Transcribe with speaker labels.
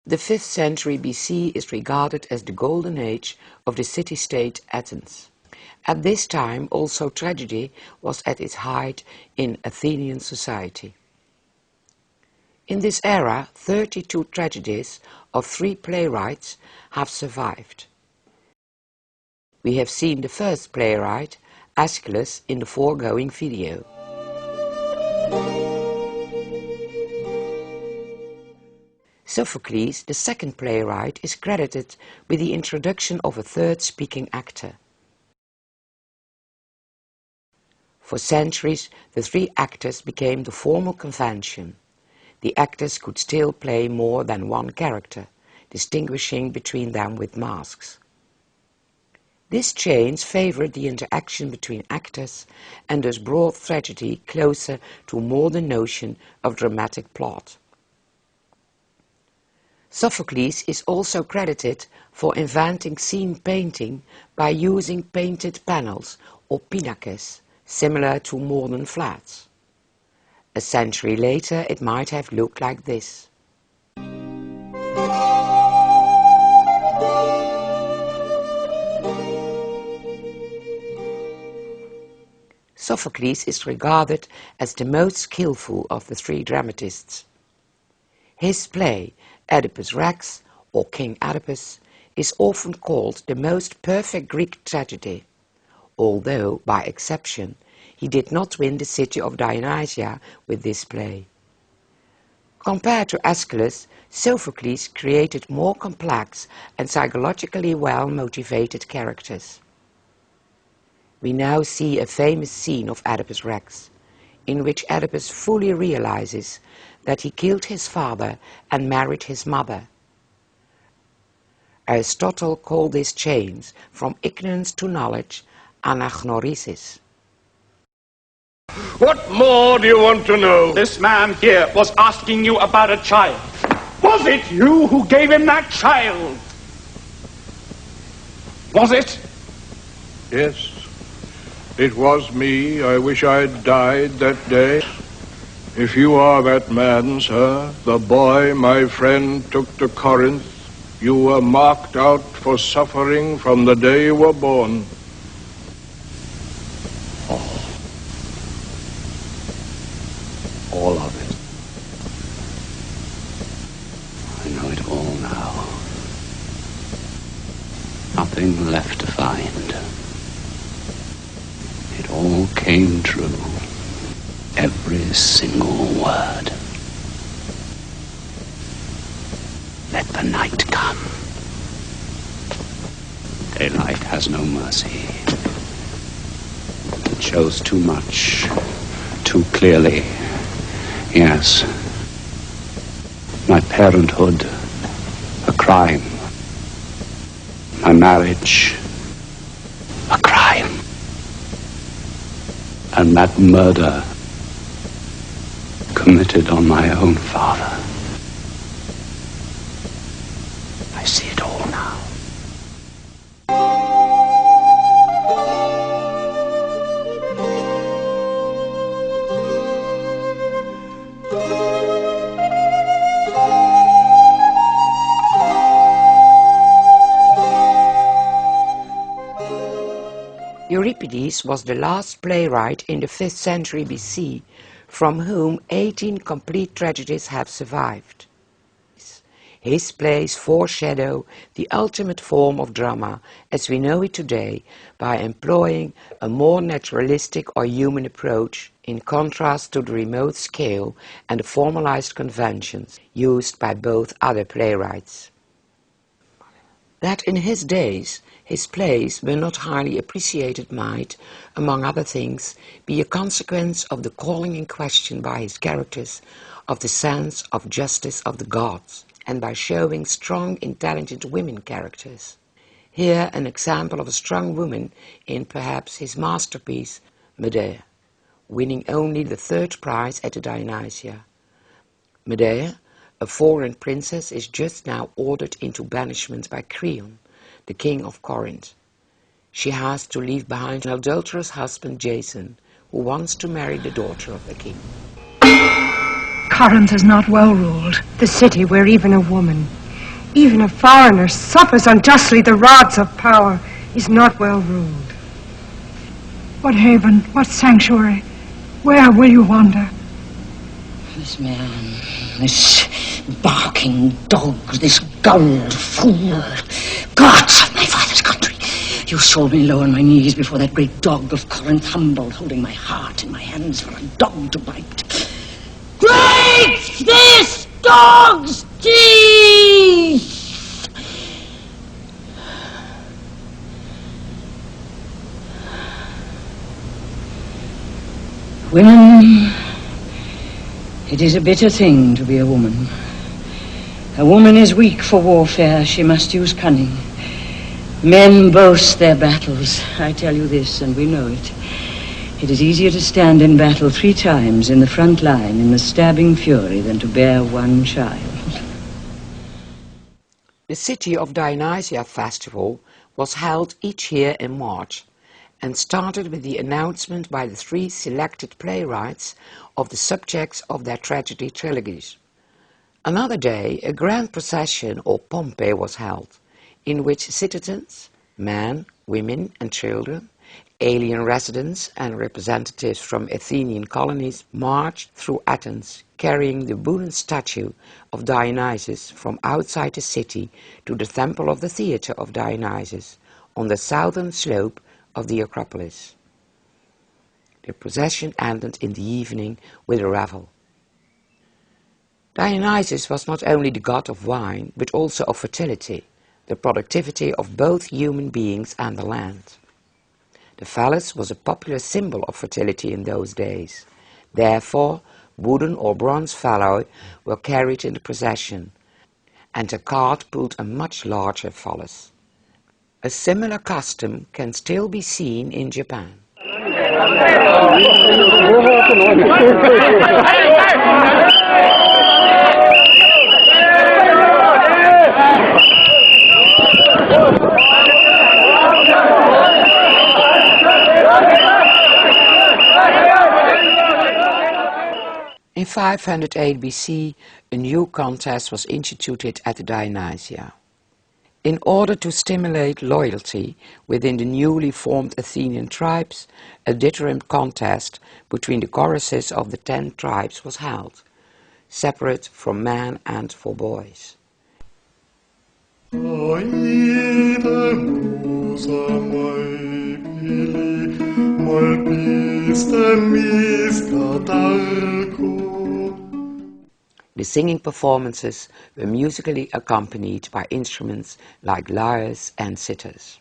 Speaker 1: The 5th century BC is regarded as the golden age of the city-state Athens. At this time also tragedy was at its height in Athenian society. In this era, 32 tragedies of 3 playwrights have survived. We have seen the first playwright, Aeschylus, in the foregoing video. Sophocles, the second playwright, is credited with the introduction of a third speaking actor. For centuries, the 3 actors became the formal convention. The actors could still play more than one character, distinguishing between them with masks. This change favored the interaction between actors and thus brought tragedy closer to a modern notion of dramatic plot. Sophocles is also credited for inventing scene painting by using painted panels or pinakes, similar to modern flats. A century later it might have looked like this. Sophocles is regarded as the most skillful of the 3 dramatists. His play, Oedipus Rex, or King Oedipus, is often called the most perfect Greek tragedy, although, by exception, he did not win the city of Dionysia with this play. Compared to Aeschylus, Sophocles created more complex and psychologically well-motivated characters. We now see a famous scene of Oedipus Rex, in which Oedipus fully realizes that he killed his father and married his mother. Aristotle called this change from ignorance to knowledge anagnorisis.
Speaker 2: What more do you want to know?
Speaker 3: This man here was asking you about a child. Was it you who gave him that child? Was it?
Speaker 2: Yes, it was me. I wish I'd died that day. If you are that man, sir, the boy my friend took to Corinth, you were marked out for suffering from the day you were born.
Speaker 4: All of it. I know it all now. Nothing left to find. It all came true. Every single word. Let the night come. Daylight has no mercy. It shows too much, too clearly. Yes. My parenthood, a crime. My marriage, a crime. And that murder committed on my own father. I see it all now.
Speaker 1: Euripides was the last playwright in the 5th century BC, from whom 18 complete tragedies have survived. His plays foreshadow the ultimate form of drama as we know it today by employing a more naturalistic or human approach in contrast to the remote scale and the formalized conventions used by both other playwrights. That in his days his plays were not highly appreciated might, among other things, be a consequence of the calling in question by his characters of the sense of justice of the gods, and by showing strong, intelligent women characters. Here an example of a strong woman in perhaps his masterpiece, Medea, winning only the 3rd prize at the Dionysia. Medea, a foreign princess, is just now ordered into banishment by Creon, the king of Corinth. She has to leave behind an adulterous husband, Jason, who wants to marry the daughter of the king.
Speaker 5: Corinth is not well ruled, the city where even a woman, Even a foreigner suffers unjustly the rods of power, is not well ruled.
Speaker 6: What haven, what sanctuary, where will you wander?
Speaker 7: This man, this barking dog, this gulled fool, gods of my father's country, you saw me low on my knees before that great dog of Corinth, humbled, holding my heart in my hands for a dog to bite. Break this dog's teeth! Women, it is a bitter thing to be a woman. A woman is weak for warfare. She must use cunning. Men boast their battles. I tell you this, and we know it. It is easier to stand in battle 3 times in the front line in the stabbing fury than to bear one child.
Speaker 1: The City of Dionysia festival was held each year in March and started with the announcement by the 3 selected playwrights of the subjects of their tragedy trilogies. Another day, a grand procession or pompe was held, in which citizens, men, women and children, alien residents and representatives from Athenian colonies marched through Athens, carrying the wooden statue of Dionysus from outside the city to the temple of the theatre of Dionysus on the southern slope of the Acropolis. The procession ended in the evening with a revel. Dionysus was not only the god of wine, but also of fertility, the productivity of both human beings and the land. The phallus was a popular symbol of fertility in those days. Therefore, wooden or bronze phalli were carried in the procession, and a cart pulled a much larger phallus. A similar custom can still be seen in Japan. In 508 BC, a new contest was instituted at the Dionysia. In order to stimulate loyalty within the newly formed Athenian tribes, a dithyramb contest between the choruses of the 10 tribes was held, separate from men and for boys. The singing performances were musically accompanied by instruments like lyres and cithars.